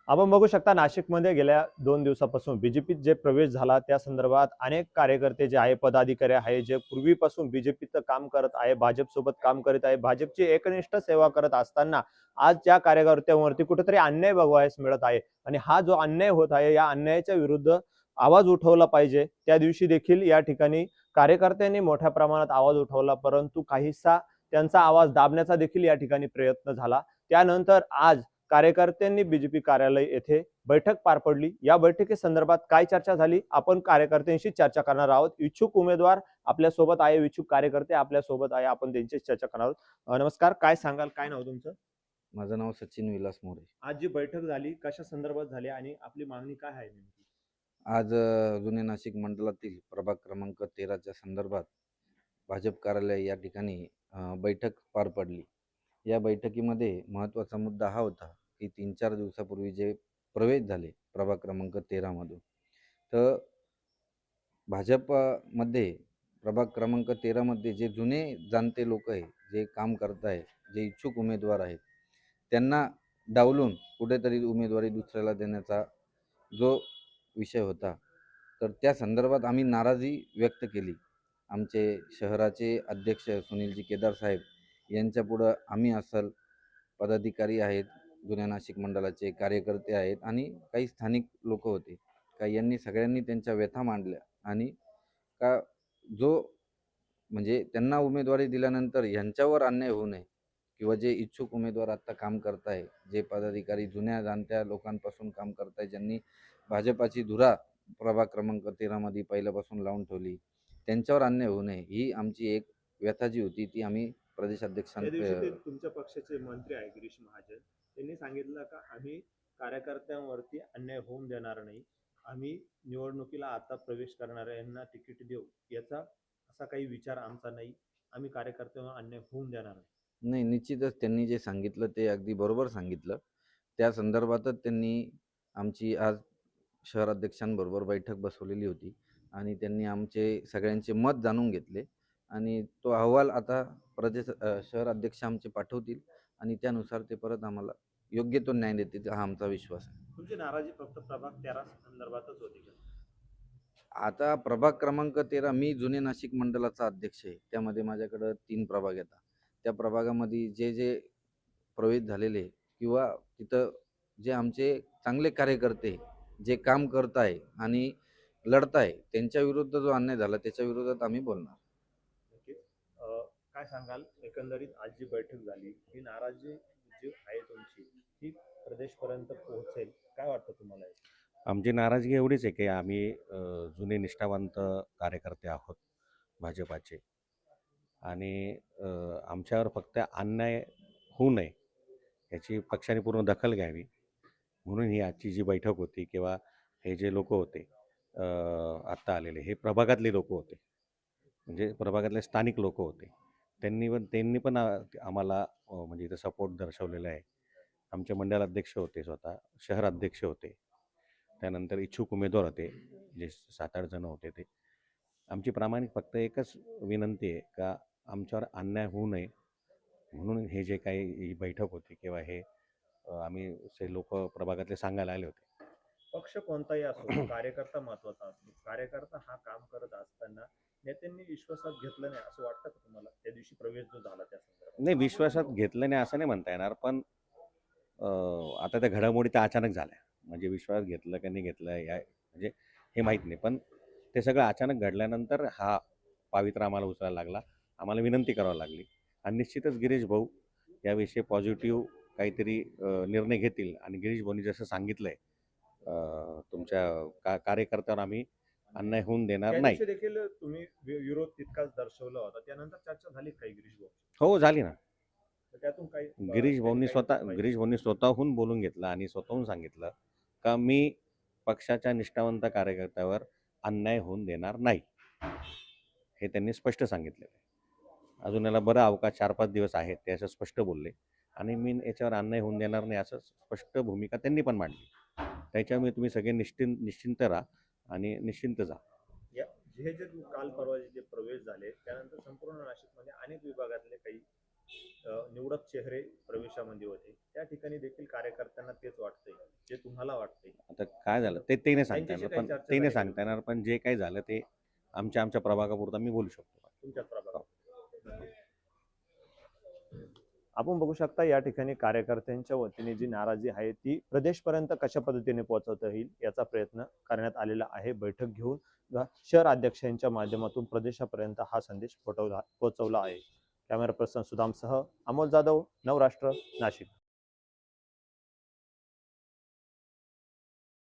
आपण बघू शकता नाशिकमध्ये गेल्या 2 दिवसापासून बीजेपीत जे प्रवेश झाला त्या संदर्भात अनेक कार्यकर्ते जे आहे पदाधिकारी आहे जे पूर्वीपासून बीजेपीचं काम करत आहे, भाजपसोबत काम करत आहे, भाजपची एकनिष्ठ सेवा करत असताना आज त्या कार्यकर्त्यांवरती कुठेतरी अन्याय बघावयास मिळत आहे आणि हा जो अन्याय होत आहे या अन्यायाच्या विरुद्ध आवाज उठवला पाहिजे। त्या दिवशी देखील या ठिकाणी कार्यकर्त्यांनी मोठ्या प्रमाणात आवाज उठवला, परंतु काहीसा त्यांचा आवाज दाबण्याचा देखील या ठिकाणी प्रयत्न झाला। त्यानंतर आज कार्यकर्त्यांनी बीजेपी कार्यालय येथे बैठक पार पडली। या बैठकीसंदर्भात काय चर्चा झाली आपण कार्यकर्त्यांशी चर्चा करणार आहोत। इच्छुक उमेदवार आपल्या सोबत आहे, इच्छुक कार्यकर्ते आपल्या सोबत आहे, आपण त्यांची चर्चा करणार आहोत। नमस्कार, काय सांगाल, काय नाव तुमचं? माझं नाव सचिन विलास मोरे. आज जी बैठक झाली कशा संदर्भात झाली आणि आपली मागणी काय आहे नेमकी? आज जुने नाशिक मंडळातील प्रभाग क्रमांक 13च्या संदर्भात भाजप कार्यालय या ठिकाणी बैठक पार पडली. या बैठकीमध्ये महत्त्वाचा मुद्दा हा होता की 3-4 दिवसापूर्वी जे प्रवेश झाले प्रभाग क्रमांक 13 मधून, तर भाजपमध्ये प्रभाग क्रमांक 13 मध्ये जे जुने जाणते लोक आहे, जे काम करत आहे, जे इच्छुक उमेदवार आहेत, त्यांना डावलून कुठेतरी उमेदवारी दुसऱ्याला देण्याचा जो विषय होता, तर त्या संदर्भात आम्ही नाराजी व्यक्त केली. आमचे शहराचे अध्यक्ष सुनीलजी केदार साहेब यांच्यापुढं आम्ही असल पदाधिकारी आहेत, जुन्या नाशिक मंडळाचे कार्यकर्ते आहेत आणि काही स्थानिक लोक होते का, यांनी सगळ्यांनी त्यांच्या व्यथा मांडल्या आणि का जो म्हणजे त्यांना उमेदवारी दिल्यानंतर यांच्यावर अन्याय होऊ नये किंवा जे इच्छुक उमेदवार आत्ता काम करत आहे, जे पदाधिकारी जुन्या जाणत्या लोकांपासून काम करत आहे, ज्यांनी भाजपाची धुरा प्रभाग क्रमांक 13 मध्ये पहिल्यापासून लावून ठेवली, त्यांच्यावर अन्याय होऊ नये ही आमची एक व्यथा जी होती ती आम्ही त्या दिवशी ते प्रदेशाध्यक्षां तुमच्या पक्षाचे मंत्री आहे गिरीश महाजन, त्यांनी सांगितलं का आम्ही कार्यकर्त्यांवरती अन्याय होऊन देणार नाही, आम्ही निवडणुकीला आता प्रवेश करणाऱ्यांना तिकीट देऊ, याचा असा काही विचार आमचा नाही, आम्ही कार्यकर्त्यांवर अन्याय होऊन देणार नाही। नाही, निश्चितच त्यांनी जे सांगितलं ते अगदी बरोबर सांगितलं. त्या संदर्भातच त्यांनी आमची आज शहराध्यक्षांबरोबर बैठक बसवलेली होती आणि त्यांनी आमचे सगळ्यांचे मत जाणून घेतले आणि तो अहवाल आता शहर अध्यक्ष आमचे पाठवतील आणि त्यानुसार ते परत आम्हाला योग्य तो न्याय देतील, हा आमचा विश्वास आहे. तुमची नाराजी फक्त प्रभाग 13 संदर्भातच होती का? आता प्रभाग क्रमांक 13 मी जुने नाशिक मंडळाचा अध्यक्ष आहे. त्यामध्ये माझ्याकडं 3 प्रभाग येतात. त्या प्रभागामध्ये जे जे प्रवेश झालेले किंवा तिथं जे आमचे चांगले कार्यकर्ते जे काम करत आहे आणि लढत आहे, त्यांच्या विरुद्ध जो अन्याय झाला त्याच्या विरोधात आम्ही बोलणार. नक्कीच। काय सांगाल एकंदरीत आज जी बैठक झाली ही नाराजी जी आहे तुमची ही प्रदेशपर्यंत पोहोचेल, काय वाटतं तुम्हाला? आमची नाराजगी एवढीच आहे की आम्ही जुने निष्ठावंत कार्यकर्ते आहोत भाजपाचे आणि आमच्यावर फक्त अन्याय होऊ नये याची पक्षाने पूर्ण दखल घ्यावी म्हणून ही आजची जी बैठक होती किंवा हे जे लोक होते आत्ता आलेले हे प्रभागातले लोक होते, म्हणजे प्रभागातले स्थानिक लोक होते, त्यांनी पण आम्हाला म्हणजे इथं सपोर्ट दर्शवलेला आहे। आमचे मंडळ अध्यक्ष होते, स्वतः शहर अध्यक्ष होते, त्यानंतर इच्छुक उमेदवार होते जे 7-8 जण होते। ते आमची प्रामाणिक फक्त एकच विनंती आहे का आमच्यावर अन्याय होऊ नये म्हणून हे जे काही ही बैठक होती किंवा हे आम्ही से लोक प्रभागातले सांगायला आले होते। पक्ष कोणताही असो कार्यकर्ता महत्वाचा असतो, कार्यकर्ता हा काम करत असताना नेत्यांनी विश्वासात घेतलं नाही असं वाटतं का तुम्हाला त्या दिवशी प्रवेश जो झाला त्या संदर्भात? नाही, विश्वासात घेतलं नाही असं नाही म्हणता येणार, पण आता त्या घडामोडी तर अचानक झाल्या, म्हणजे विश्वास घेतलं का नाही घेतलं या म्हणजे हे माहीत नाही, पण ते सगळं अचानक घडल्यानंतर हा पावित्रा आम्हाला उचलायला लागला, आम्हाला विनंती करावी लागली आणि निश्चितच गिरीश भाऊ याविषयी पॉझिटिव्ह काहीतरी निर्णय घेतील आणि गिरीश भाऊंनी जसं सांगितलं आहे तुमच्या कार्यकर्त्यावर आम्ही अन्याय होऊन देणार त्या नाही। दिवशी देखील तुम्ही विरोध तितकाच दर्शवला होता, त्यानंतर चर्चा झाली काही गिरीश भाऊ? हो, झाली ना। तर त्यातून काही गिरीश त्यांनी भाऊंनी काही स्वतः पाहिजे? गिरीश भाऊंनी स्वतःहून बोलून घेतलं आणि स्वतःहून सांगितलं का मी पक्षाच्या निष्ठावंत कार्यकर्त्यावर अन्याय होऊन देणार नाही, हे त्यांनी स्पष्ट सांगितलेलं आहे। अजून याला बरं अवकाश 4-5 दिवस आहेत ते असं स्पष्ट बोलले आणि मी याच्यावर अन्याय होऊन देणार नाही असं स्पष्ट भूमिका त्यांनी पण मांडली। त्याच्यामुळे तुम्ही सगळे निश्चिंत राहा आणि निश्चिंत जा। या जे जे काल परवा जे प्रवेश झाले त्यानंतर संपूर्ण नाशिकमध्ये अनेक विभागातले काही निवडक चेहरे प्रवेशामध्ये होते, त्या ठिकाणी देखील कार्यकर्त्यांना तेच वाटतंय जे तुम्हाला वाटतंय. आता काय झालं ते नाही सांगता त्यांच्याशी येणार, काही पण चर्चा ते नाही झाली का सांगता येणार, पण जे काही झालं ते आमच्या प्रभागापुरता मी बोलू शकतो. तुमच्याच प्रभागात? आपण बघू शकता या ठिकाणी कार्यकर्त्यांच्या वतीने जी नाराजी आहे ती प्रदेशपर्यंत कशा पद्धतीने पोहोचवता येईल याचा प्रयत्न करण्यात आलेला आहे. बैठक घेऊन शहर अध्यक्षांच्या माध्यमातून प्रदेशापर्यंत हा संदेश पोहोचवला आहे. कॅमेरा पर्सन सुदामसह अमोल जाधव, नवराष्ट्र, नाशिक.